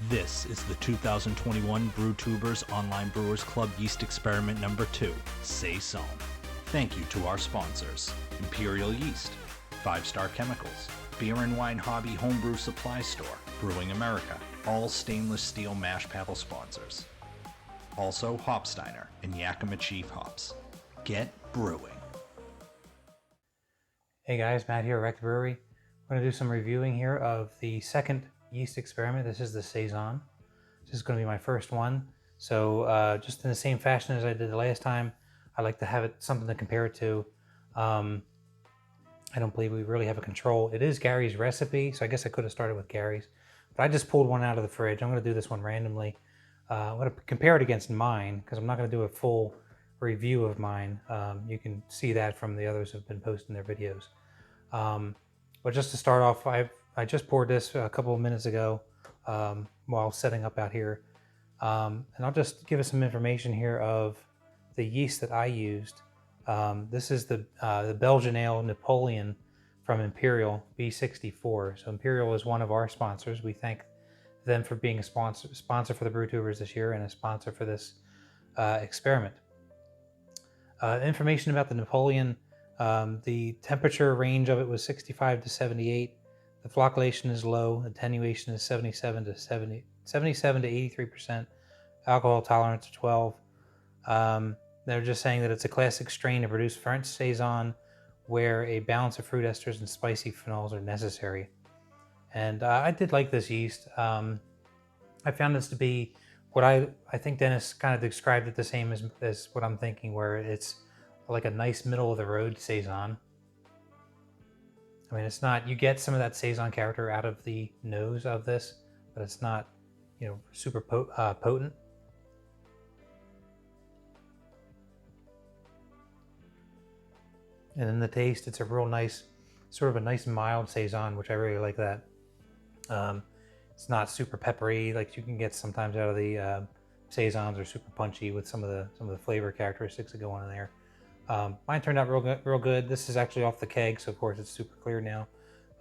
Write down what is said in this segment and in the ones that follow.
This is the 2021 Brewtubers Online Brewers Club Yeast Experiment number 2, Saison. Thank you to our sponsors, Imperial Yeast, 5 Star Chemicals, Beer and Wine Hobby Homebrew Supply Store, Brewing America, all stainless steel mash paddle sponsors. Also Hopsteiner and Yakima Chief Hops. Get brewing. Hey guys, Matt here, Wrecked Brewery. I'm going to do some reviewing here of the second yeast experiment. This is the Saison. This is going to be my first one. So just in the same fashion as I did the last time, I like to have it something to compare it to. I don't believe we really have a control. It is Gary's recipe, so I guess I could have started with Gary's. But I just pulled one out of the fridge. I'm going to do this one randomly. I'm going to compare it against mine because I'm not going to do a full review of mine. You can see that from the others who have been posting their videos. But just to start off, I just poured this a couple of minutes ago while setting up out here. And I'll just give us some information here of the yeast that I used. This is the Belgian Ale Napoleon from Imperial B64. So Imperial is one of our sponsors. We thank them for being a sponsor for the Brewtubers this year and a sponsor for this experiment. Information about the Napoleon, the temperature range of it was 65 to 78. The flocculation is low. Attenuation is 77 to 83%. Alcohol tolerance 12. They're just saying that it's a classic strain to produce French Saison where a balance of fruit esters and spicy phenols are necessary. And I did like this yeast. I found this to be what I think Dennis kind of described it the same as what I'm thinking, where it's like a nice middle of the road Saison. I mean, it's not, you get some of that Saison character out of the nose of this, but it's not, you know, super potent. And in the taste, it's a real nice, sort of a nice mild Saison, which I really like that. It's not super peppery like you can get sometimes out of the Saisons, or super punchy with some of the flavor characteristics that go on in there. Mine turned out real good. This is actually off the keg, so of course it's super clear now.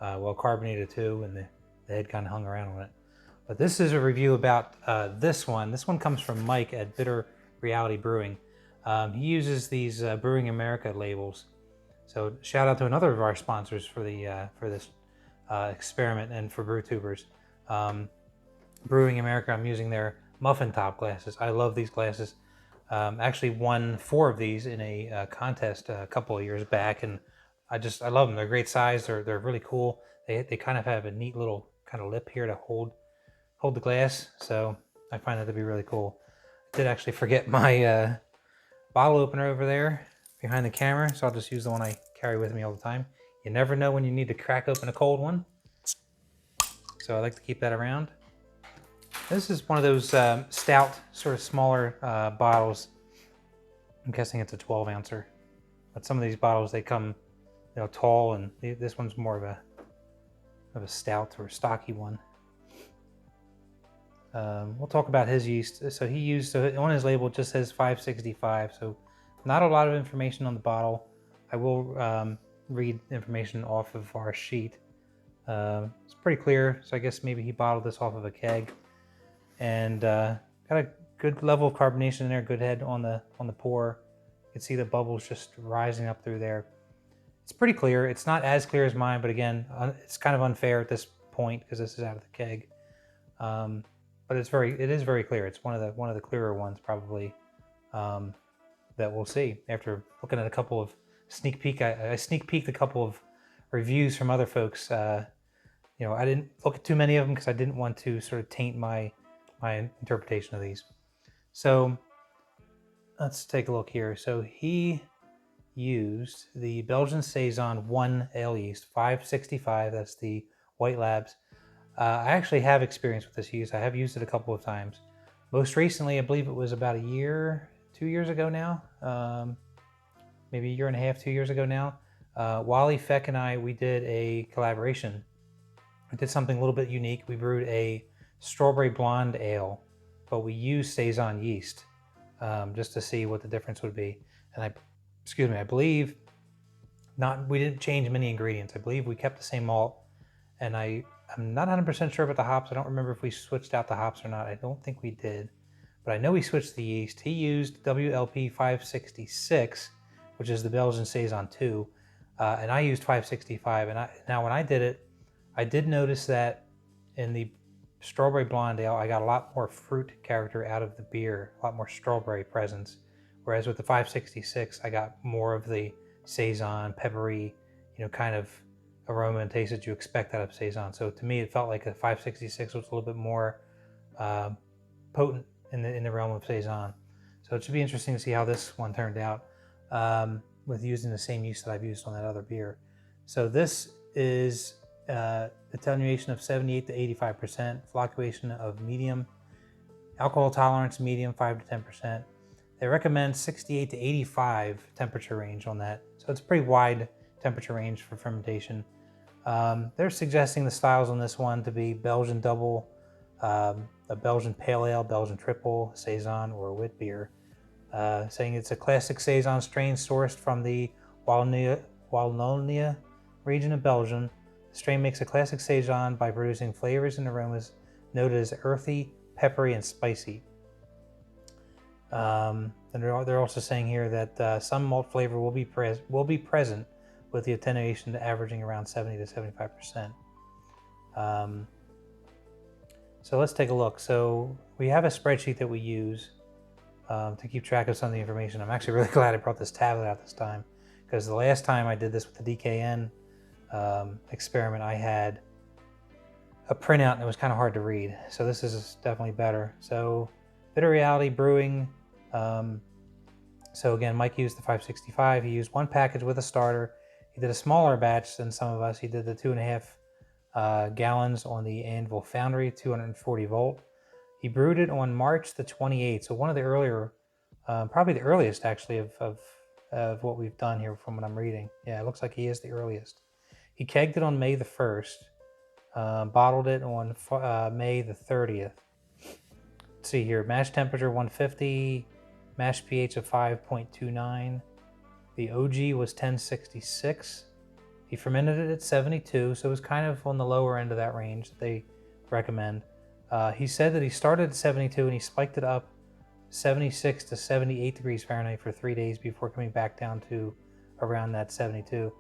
Well carbonated too, and the head kind of hung around on it. But this is a review about this one. This one comes from Mike at Bitter Reality Brewing. He uses these Brewing America labels. So shout out to another of our sponsors for the for this experiment and for Brewtubers. Brewing America, I'm using their muffin top glasses. I love these glasses. Actually won 4 of these in a contest a couple of years back, and I love them. They're great size. They're really cool. They kind of have a neat little kind of lip here to hold the glass, so I find that to be really cool. I did actually forget my bottle opener over there behind the camera, so I'll just use the one I carry with me all the time. You never know when you need to crack open a cold one, so I like to keep that around. This is one of those stout, sort of smaller bottles. I'm guessing it's a 12 ouncer. But some of these bottles, they come, you know, tall, and this one's more of a stout or stocky one. We'll talk about his yeast. So he used, on his label it just says 565, so not a lot of information on the bottle. I will read information off of our sheet. It's pretty clear, so I guess maybe he bottled this off of a keg. And got a good level of carbonation in there, good head on the pour. You can see the bubbles just rising up through there. It's pretty clear. It's not as clear as mine, but again, it's kind of unfair at this point because this is out of the keg. But it is very clear. It's one of the clearer ones probably that we'll see after looking at a couple of sneak peek. I sneak peeked a couple of reviews from other folks. You know, I didn't look at too many of them because I didn't want to sort of taint my interpretation of these. So let's take a look here. So he used the Belgian Saison 1 ale yeast, 565. That's the White Labs. I actually have experience with this yeast. I have used it a couple of times. Most recently, I believe it was about 2 years ago now. Maybe 1.5 years, 2 years ago now. Wally Feck and I, we did a collaboration. We did something a little bit unique. We brewed a strawberry blonde ale, but we used Saison yeast just to see what the difference would be. And I believe we didn't change many ingredients. I believe we kept the same malt, and I I'm not 100% sure about the hops. I don't remember if we switched out the hops or not. I don't think we did, but I know we switched the yeast. He used WLP 566, which is the Belgian Saison 2, and I used 565. And now when I did it, I did notice that in the strawberry blonde ale, I got a lot more fruit character out of the beer, a lot more strawberry presence. Whereas with the 566, I got more of the Saison, peppery, kind of aroma and taste that you expect out of Saison. So to me, it felt like a 566 was a little bit more potent in the realm of Saison. So it should be interesting to see how this one turned out with using the same yeast that I've used on that other beer. So this is attenuation of 78 to 85%, flocculation of medium, alcohol tolerance medium 5 to 10%. They recommend 68 to 85 temperature range on that. So it's a pretty wide temperature range for fermentation. They're suggesting the styles on this one to be Belgian double, a Belgian pale ale, Belgian triple, Saison, or a wit beer. Saying it's a classic Saison strain sourced from the Wallonia region of Belgium. The strain makes a classic Saison by producing flavors and aromas noted as earthy, peppery, and spicy. And they're also saying here that some malt flavor will be present, with the attenuation averaging around 70 to 75%. So let's take a look. So we have a spreadsheet that we use to keep track of some of the information. I'm actually really glad I brought this tablet out this time, because the last time I did this with the DKN experiment, I had a printout and it was kind of hard to read. So this is definitely better. So Bitter Reality Brewing. So again, Mike used the 565. He used one package with a starter. He did a smaller batch than some of us. He did the 2.5 gallons on the Anvil Foundry, 240 volt. He brewed it on March the 28th. So one of the earlier, probably the earliest actually of what we've done here from what I'm reading. Yeah, it looks like he is the earliest. He kegged it on May the 1st, bottled it on May the 30th. Let's see here, mash temperature 150, mash pH of 5.29. The OG was 1066. He fermented it at 72, so it was kind of on the lower end of that range that they recommend. He said that he started at 72 and he spiked it up 76 to 78 degrees Fahrenheit for 3 days before coming back down to around that 72.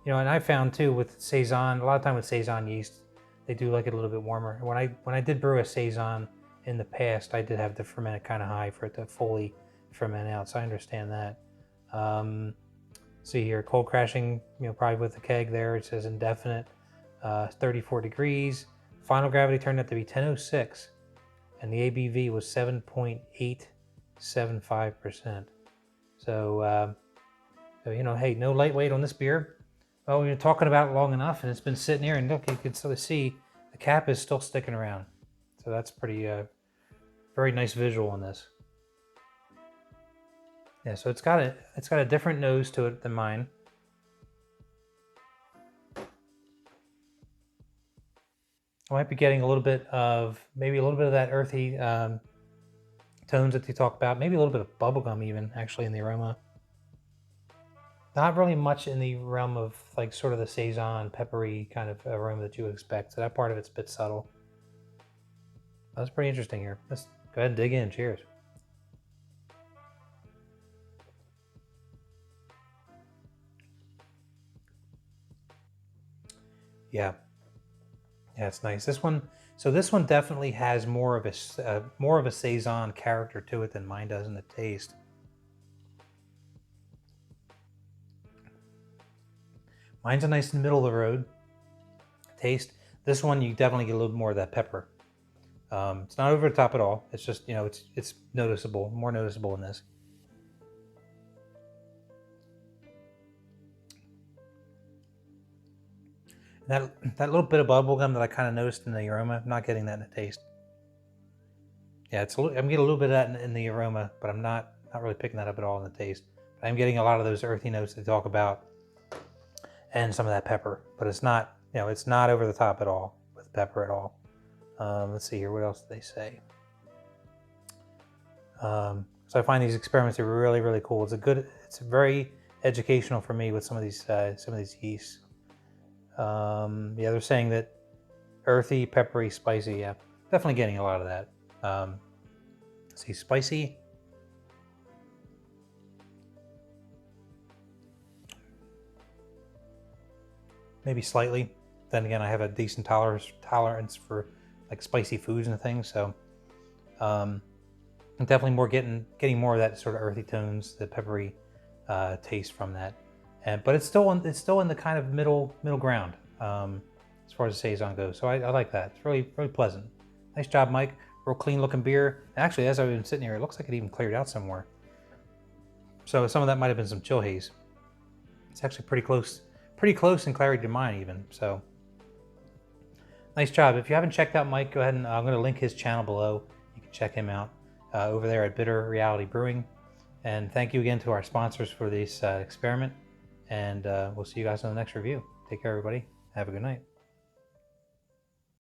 And I found too with Saison, a lot of time with Saison yeast, they do like it a little bit warmer. When I did brew a Saison in the past, I did have to ferment it kind of high for it to fully ferment out, so I understand that. See here, cold crashing, probably with the keg there, it says indefinite, 34 degrees. Final gravity turned out to be 1006, and the ABV was 7.875%. So, hey, no lightweight on this beer. Well, we've been talking about it long enough, and it's been sitting here, and look, you can sort of see the cap is still sticking around. So that's pretty, very nice visual on this. Yeah, so it's got a different nose to it than mine. I might be getting maybe a little bit of that earthy tones that they talk about. Maybe a little bit of bubblegum even, actually, in the aroma. Not really much in the realm of like sort of the Saison peppery kind of aroma that you would expect. So that part of it's a bit subtle. That's pretty interesting here. Let's go ahead and dig in. Cheers. Yeah, it's nice. This one definitely has more of a Saison character to it than mine does in the taste. Mine's a nice middle of the road taste. This one you definitely get a little more of that pepper. It's not over the top at all. It's just it's noticeable, more noticeable in this. That little bit of bubblegum that I kind of noticed in the aroma, I'm not getting that in the taste. Yeah, I'm getting a little bit of that in the aroma, but I'm not really picking that up at all in the taste. But I'm getting a lot of those earthy notes they talk about, and some of that pepper. But it's not, it's not over the top at all with pepper at all. Let's see here, what else do they say? So I find these experiments are really, really cool. It's very educational for me with some of these yeasts. Yeah, they're saying that Earthy, peppery, spicy. Yeah, definitely getting a lot of that. Let's see, spicy. Maybe slightly. Then again, I have a decent tolerance for like spicy foods and things. So I'm definitely more getting more of that sort of earthy tones, the peppery taste from that. But it's still in the kind of middle ground as far as the Saison goes. So I like that. It's really pleasant. Nice job, Mike. Real clean looking beer. Actually, as I've been sitting here, it looks like it even cleared out somewhere. So some of that might have been some chill haze. It's actually pretty close in clarity to mine even. So nice job. If you haven't checked out Mike, go ahead and I'm going to link his channel below. You can check him out over there at Bitter Reality Brewing. And thank you again to our sponsors for this experiment. And we'll see you guys on the next review. Take care, everybody. Have a good night.